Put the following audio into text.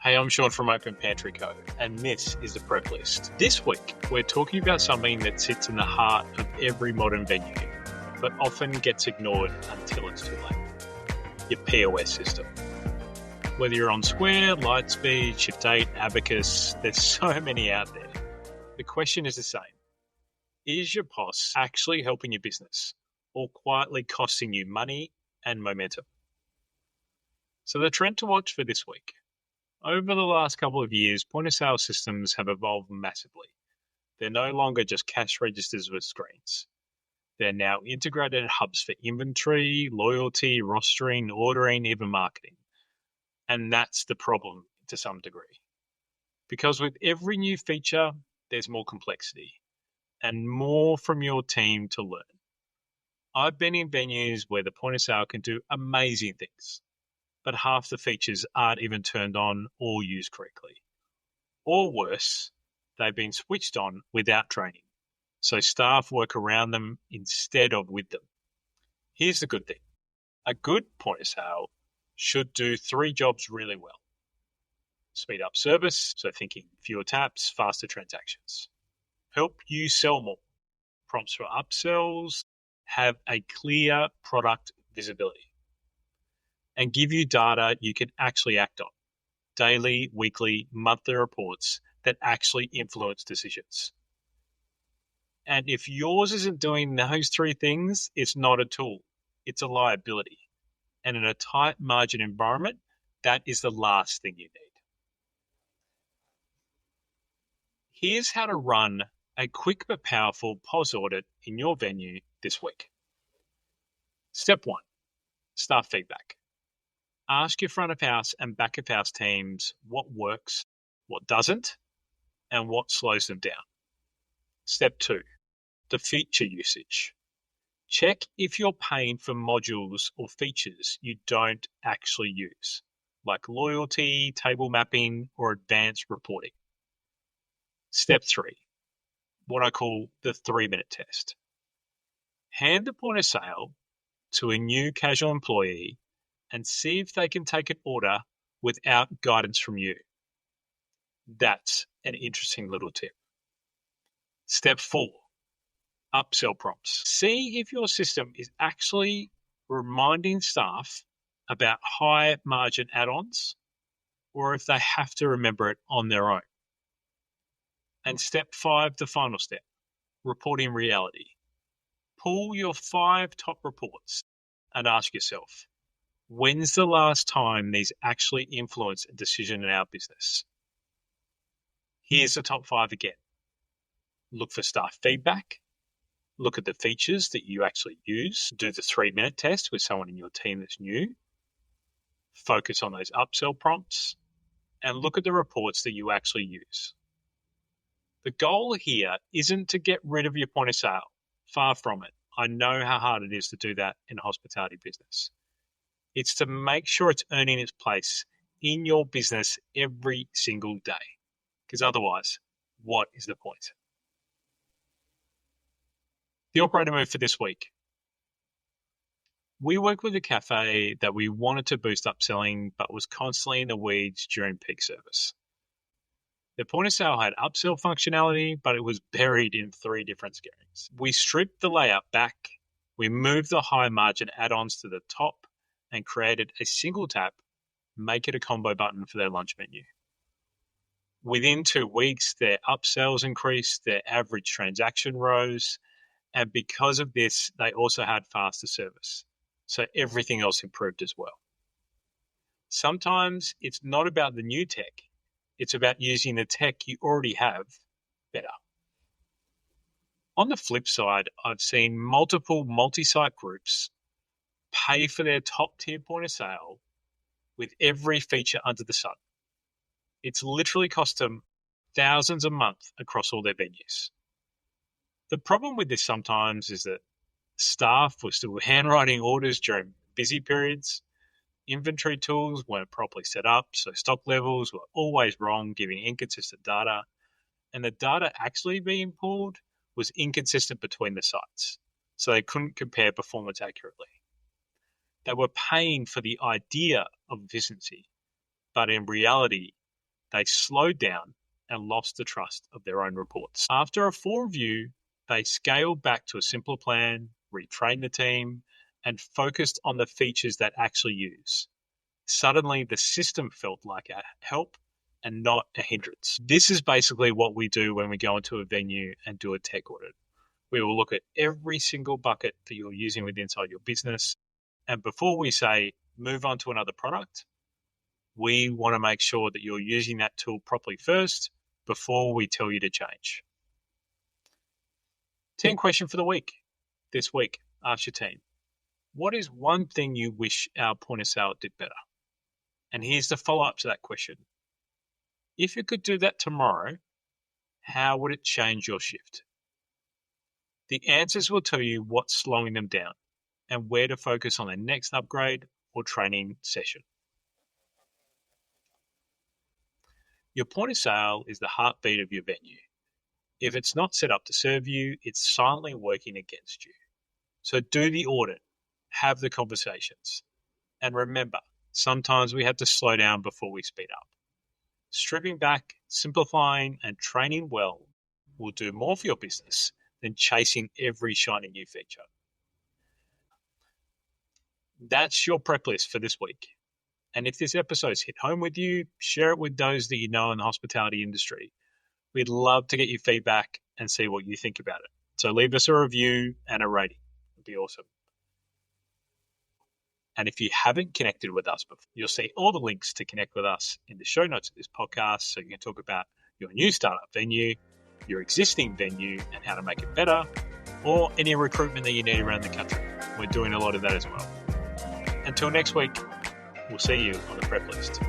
Hey, I'm Sean from Open Pantry Co, and this is the Prep List. This week, we're talking about something that sits in the heart of every modern venue, but often gets ignored until it's too late. Your POS system. Whether you're on Square, Lightspeed, Shift8, Abacus, there's so many out there. The question is the same. Is your POS actually helping your business, or quietly costing you money and momentum? So the trend to watch for this week. Over the last couple of years, point-of-sale systems have evolved massively. They're no longer just cash registers with screens. They're now integrated hubs for inventory, loyalty, rostering, ordering, even marketing. And that's the problem to some degree. Because with every new feature, there's more complexity and more from your team to learn. I've been in venues where the point-of-sale can do amazing things, but half the features aren't even turned on or used correctly. Or worse, they've been switched on without training, so staff work around them instead of with them. Here's the good thing. A good point of sale should do 3 jobs really well. Speed up service, so thinking fewer taps, faster transactions. Help you sell more. Prompts for upsells, have a clear product visibility. And give you data you can actually act on. Daily, weekly, monthly reports that actually influence decisions. And if yours isn't doing those 3 things, it's not a tool. It's a liability. And in a tight margin environment, that is the last thing you need. Here's how to run a quick but powerful POS audit in your venue this week. Step 1, staff feedback. Ask your front of house and back of house teams what works, what doesn't, and what slows them down. Step 2, the feature usage. Check if you're paying for modules or features you don't actually use, like loyalty, table mapping, or advanced reporting. Step 3, what I call the 3-minute test. Hand the point of sale to a new casual employee and see if they can take an order without guidance from you. That's an interesting little tip. Step 4, upsell prompts. See if your system is actually reminding staff about high margin add-ons or if they have to remember it on their own. And step 5, the final step, reporting reality. Pull your 5 top reports and ask yourself, when's the last time these actually influence a decision in our business? Here's the top 5 again. Look for staff feedback. Look at the features that you actually use. Do the 3-minute test with someone in your team that's new. Focus on those upsell prompts. And look at the reports that you actually use. The goal here isn't to get rid of your point of sale. Far from it. I know how hard it is to do that in a hospitality business. It's to make sure it's earning its place in your business every single day. Because otherwise, what is the point? The operator move for this week. We worked with a cafe that we wanted to boost upselling, but was constantly in the weeds during peak service. The point of sale had upsell functionality, but it was buried in 3 different screens. We stripped the layout back. We moved the high margin add-ons to the top and created a single tap, make it a combo button for their lunch menu. Within 2 weeks, their upsells increased, their average transaction rose, and because of this, they also had faster service. So everything else improved as well. Sometimes it's not about the new tech, it's about using the tech you already have better. On the flip side, I've seen multiple multi-site groups pay for their top tier point of sale with every feature under the sun. It's literally cost them thousands a month across all their venues. The problem with this sometimes is that staff were still handwriting orders during busy periods. Inventory tools weren't properly set up, so stock levels were always wrong, giving inconsistent data. And the data actually being pulled was inconsistent between the sites, so they couldn't compare performance accurately. They were paying for the idea of efficiency, but in reality, they slowed down and lost the trust of their own reports. After a full review, they scaled back to a simpler plan, retrained the team, and focused on the features that actually use. Suddenly, the system felt like a help and not a hindrance. This is basically what we do when we go into a venue and do a tech audit. We will look at every single bucket that you're using within inside your business. And before we say, move on to another product, we want to make sure that you're using that tool properly first before we tell you to change. 10 question for the week. This week, ask your team, what is one thing you wish our point of sale did better? And here's the follow-up to that question. If you could do that tomorrow, how would it change your shift? The answers will tell you what's slowing them down and where to focus on the next upgrade or training session. Your point of sale is the heartbeat of your venue. If it's not set up to serve you, it's silently working against you. So do the audit, have the conversations, and remember, sometimes we have to slow down before we speed up. Stripping back, simplifying, and training well will do more for your business than chasing every shiny new feature. That's your prep list for this week. And if this episode's hit home with you, share it with those that you know in the hospitality industry. We'd love to get your feedback and see what you think about it. So leave us a review and a rating. It'd be awesome. And if you haven't connected with us before, you'll see all the links to connect with us in the show notes of this podcast. So you can talk about your new startup venue, your existing venue and how to make it better, or any recruitment that you need around the country. We're doing a lot of that as well. Until next week, we'll see you on the prep list.